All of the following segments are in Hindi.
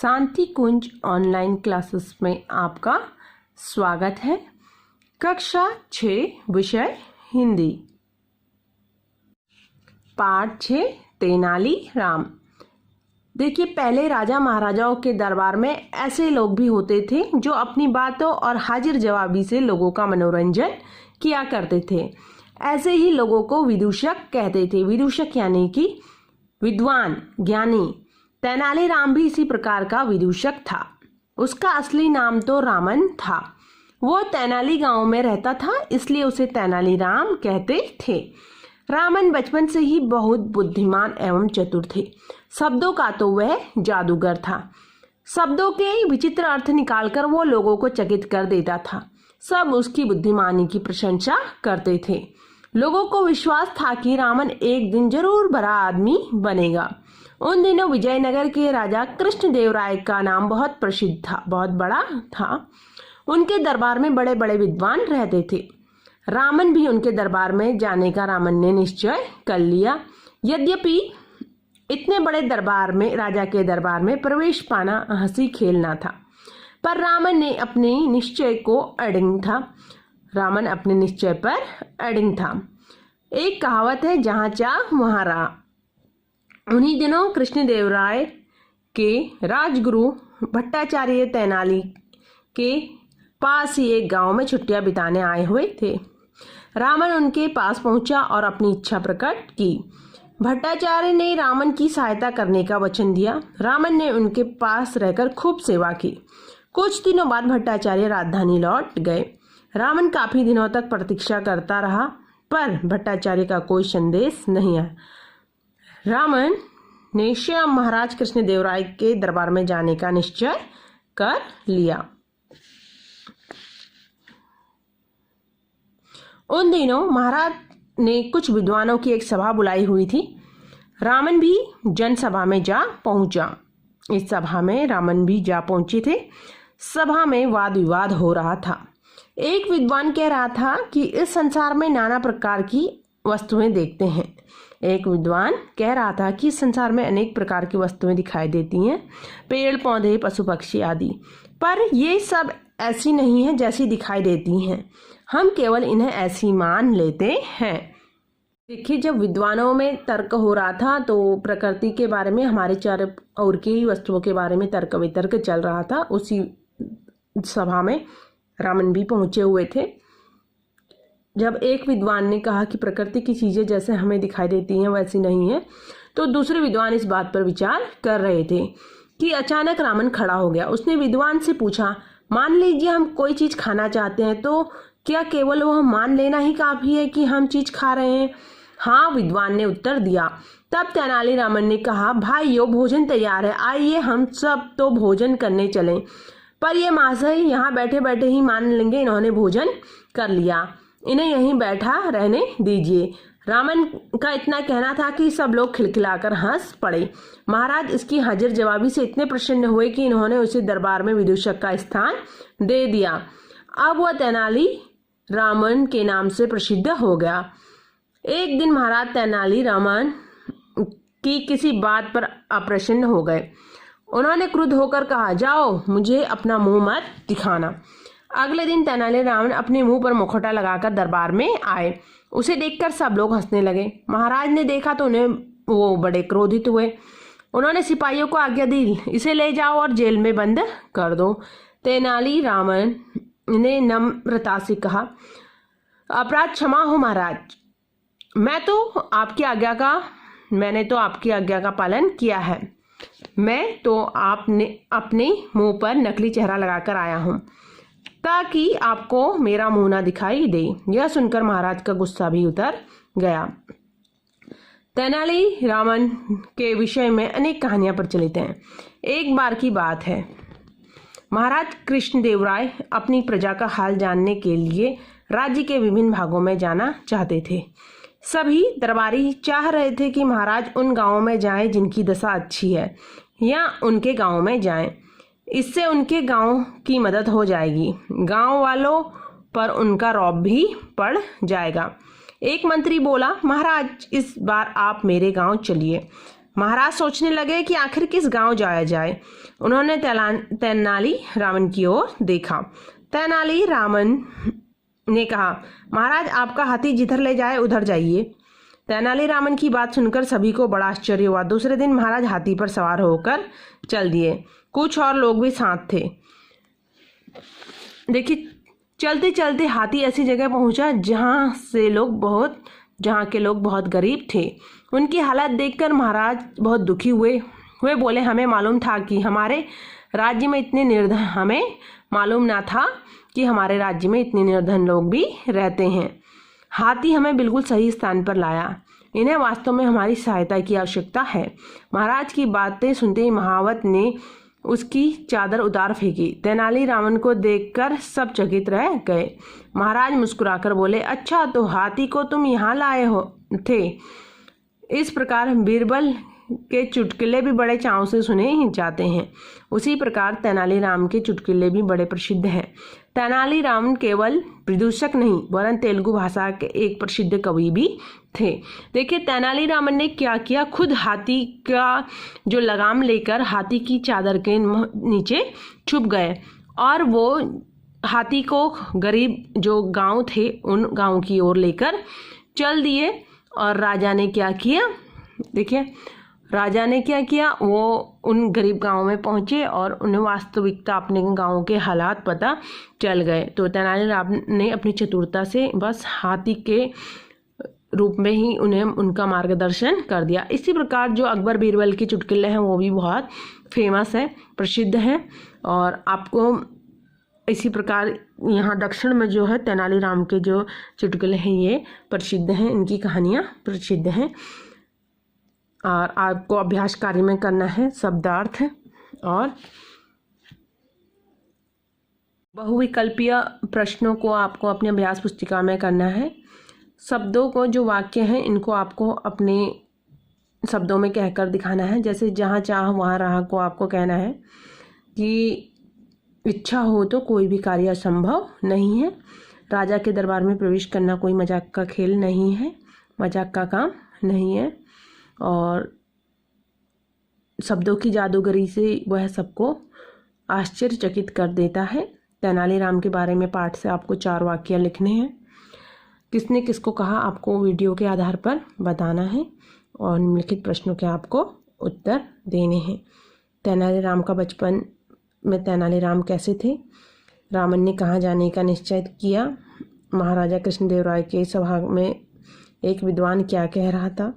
शांति कुंज ऑनलाइन क्लासेस में आपका स्वागत है। कक्षा 6 विषय हिंदी, पाठ 6 तेनाली राम। देखिए, पहले राजा महाराजाओं के दरबार में ऐसे लोग भी होते थे जो अपनी बातों और हाजिर जवाबी से लोगों का मनोरंजन किया करते थे। ऐसे ही लोगों को विदूषक कहते थे। विदूषक यानी कि विद्वान, ज्ञानी। तेनाली राम भी इसी प्रकार का विदूषक था। उसका असली नाम तो रामन था। वो तेनाली गांव में रहता था, इसलिए उसे तेनाली राम कहते थे। रामन बचपन से ही बहुत बुद्धिमान एवं चतुर थे। शब्दों का तो वह जादूगर था। शब्दों के विचित्र अर्थ निकालकर वो लोगों को चकित कर देता था। सब उसकी बुद्धिमानी की प्रशंसा करते थे। लोगों को विश्वास था कि रामन एक दिन जरूर बड़ा आदमी बनेगा। उन दिनों विजयनगर के राजा कृष्णदेव राय का नाम बहुत प्रसिद्ध था, बहुत बड़ा था। उनके दरबार में बड़े बड़े विद्वान रहते थे। रामन भी उनके दरबार में जाने का रामन ने निश्चय कर लिया। यद्यपि इतने बड़े दरबार में, राजा के दरबार में प्रवेश पाना हंसी खेलना था, पर रामन ने अपने निश्चय को अडिग था। रामन अपने निश्चय पर अडिग था। एक कहावत है, जहां चाह वहां राह। उन्हीं दिनों कृष्णदेव राय के राजगुरु भट्टाचार्य तेनाली के पास ही एक गांव में छुट्टियां बिताने आए हुए थे। रामन उनके पास पहुंचा और अपनी इच्छा प्रकट की। भट्टाचार्य ने रामन की सहायता करने का वचन दिया। रामन ने उनके पास रहकर खूब सेवा की। कुछ दिनों बाद भट्टाचार्य राजधानी लौट गए। रामन काफी दिनों तक प्रतीक्षा करता रहा, पर भट्टाचार्य का कोई संदेश नहीं आया। रामन ने स्वयं महाराज कृष्णदेव राय के दरबार में जाने का निश्चय कर लिया। उन दिनों महाराज ने कुछ विद्वानों की एक सभा बुलाई हुई थी। रामन भी जनसभा में जा पहुंचा। इस सभा में रामन भी जा पहुंचे थे। सभा में वाद विवाद हो रहा था। एक विद्वान कह रहा था कि इस संसार में नाना प्रकार की वस्तुएं देखते हैं। एक विद्वान कह रहा था कि इस संसार में अनेक प्रकार की वस्तुएं दिखाई देती हैं, पेड़ पौधे, पशु पक्षी आदि, पर ये सब ऐसी नहीं है जैसी दिखाई देती हैं। हम केवल इन्हें ऐसी मान लेते हैं। देखिए, जब विद्वानों में तर्क हो रहा था तो प्रकृति के बारे में, हमारे चारों ओर की वस्तुओं के बारे में तर्क वितर्क चल रहा था। उसी सभा में रामन भी पहुंचे हुए थे। जब एक विद्वान ने कहा कि प्रकृति की चीजें जैसे हमें दिखाई देती हैं वैसी नहीं है, तो दूसरे विद्वान इस बात पर विचार कर रहे थे कि अचानक रामन खड़ा हो गया। उसने विद्वान से पूछा, मान लीजिए हम कोई चीज खाना चाहते हैं, तो क्या केवल वह मान लेना ही काफी है कि हम चीज खा रहे हैं? हाँ, विद्वान ने उत्तर दिया। तब तेनाली रामन ने कहा, भाइयों, भोजन तैयार है, आइए हम सब तो भोजन करने चलें। पर ये महाशय यहाँ बैठे बैठे ही मान लेंगे इन्होंने भोजन कर लिया, इन्हें यहीं बैठा रहने दीजिए। रामन का इतना कहना था कि सब लोग खिलखिलाकर हंस पड़े। महाराज इसकी हाजिर जवाबी से इतने प्रसन्न हुए कि इन्होंने उसे दरबार में विदूषक का स्थान दे दिया। अब वह तेनाली रामन के नाम से प्रसिद्ध हो गया। एक दिन महाराज तेनाली रामन की किसी बात पर अप्रसन्न हो गए। उन्होंने क्रुद्ध होकर कहा, जाओ, मुझे अपना मुंह मत दिखाना। अगले दिन तेनाली रामन अपने मुंह पर मुखौटा लगाकर दरबार में आए। उसे देखकर सब लोग हंसने लगे। महाराज ने देखा तो वो बड़े क्रोधित हुए। उन्होंने सिपाहियों को आज्ञा दी, इसे ले जाओ और जेल में बंद कर दो। तेनाली रामन ने नम्रता से कहा, अपराध क्षमा हो महाराज, मैंने तो आपकी आज्ञा का पालन किया है। मैं तो आपने अपने मुंह पर नकली चेहरा लगाकर आया हूं ताकि आपको मेरा मुंह ना दिखाई दे। यह सुनकर महाराज का गुस्सा भी उतर गया। तेनाली रामन के विषय में अनेक कहानियां प्रचलित हैं। एक बार की बात है, महाराज कृष्णदेव राय अपनी प्रजा का हाल जानने के लिए राज्य के विभिन्न भागों में जाना चाहते थे। सभी दरबारी चाह रहे थे कि महाराज उन गांवों में जाएं जिनकी दशा अच्छी है, या उनके गांव में जाएं। इससे उनके गांव की मदद हो जाएगी, गांव वालों पर उनका रौब भी पड़ जाएगा। एक मंत्री बोला, महाराज इस बार आप मेरे गांव चलिए। महाराज सोचने लगे कि आखिर किस गांव जाया जाए। उन्होंने तेनाली रामन की ओर देखा। तेनाली रामन ने कहा, महाराज आपका हाथी जिधर ले जाए उधर जाइए। तेनाली रामन की बात सुनकर सभी को बड़ा आश्चर्य हुआ। दूसरे दिन महाराज हाथी पर सवार होकर चल दिए। कुछ और लोग भी साथ थे। देखिए, चलते चलते हाथी ऐसी जगह पहुंचा जहां के लोग बहुत गरीब थे। उनकी हालत देखकर महाराज बहुत दुखी हुए। वे बोले, हमें मालूम था कि हमारे राज्य में इतने निर्धन लोग भी रहते हैं। हाथी हमें बिल्कुल सही स्थान पर लाया। इन्हें वास्तव में हमारी सहायता की आवश्यकता है। महाराज की बातें सुनते ही महावत ने उसकी चादर उतार फेंकी। तेनाली रामन को देखकर सब चकित रह गए। महाराज मुस्कुराकर बोले, अच्छा तो हाथी को तुम यहाँ लाए हो थे। इस प्रकार बीरबल के चुटकुले भी बड़े चाव से सुने जाते हैं। उसी प्रकार तेनालीराम के चुटकुले भी बड़े प्रसिद्ध हैं। तेनालीराम केवल विदूषक नहीं वरन तेलुगु भाषा के एक प्रसिद्ध कवि भी थे। देखिए, तेनालीरामन ने क्या किया, खुद हाथी का जो लगाम लेकर हाथी की चादर के नीचे छुप गए और वो हाथी को गरीब जो गांव थे उन गांव की ओर लेकर चल दिए। और राजा ने क्या किया, देखिए राजा ने क्या किया, वो उन गरीब गांवों में पहुंचे और उन्हें वास्तविकता अपने गांव के हालात पता चल गए। तो तेनालीराम ने अपनी चतुरता से बस हाथी के रूप में ही उन्हें उनका मार्गदर्शन कर दिया। इसी प्रकार जो अकबर बीरबल के चुटकुले हैं वो भी बहुत फेमस है, प्रसिद्ध हैं। और आपको इसी प्रकार यहाँ दक्षिण में जो है तेनालीराम के जो चुटकुले हैं ये प्रसिद्ध हैं, इनकी कहानियाँ प्रसिद्ध हैं। और आपको अभ्यास कार्य में करना है शब्दार्थ और बहुविकल्पीय प्रश्नों को आपको अपने अभ्यास पुस्तिका में करना है। शब्दों को जो वाक्य हैं इनको आपको अपने शब्दों में कहकर दिखाना है। जैसे जहाँ चाह वहाँ राह को आपको कहना है कि इच्छा हो तो कोई भी कार्य असंभव नहीं है। राजा के दरबार में प्रवेश करना कोई मजाक का खेल नहीं है, मजाक का काम नहीं है। और शब्दों की जादूगरी से वह सबको आश्चर्यचकित कर देता है। तेनालीराम के बारे में पाठ से आपको 4 वाक्य लिखने हैं। किसने किसको कहा आपको वीडियो के आधार पर बताना है और निम्नलिखित प्रश्नों के आपको उत्तर देने हैं। तेनालीराम का बचपन में तेनालीराम कैसे थे? रामन ने कहाँ जाने का निश्चय किया? महाराजा कृष्णदेवराय के सभा में एक विद्वान क्या कह रहा था?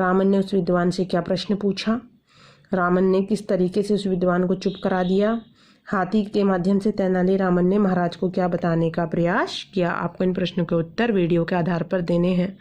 रामन ने उस विद्वान से क्या प्रश्न पूछा? रामन ने किस तरीके से उस विद्वान को चुप करा दिया? हाथी के माध्यम से तेनालीरामन ने महाराज को क्या बताने का प्रयास किया? आपको इन प्रश्नों के उत्तर वीडियो के आधार पर देने हैं।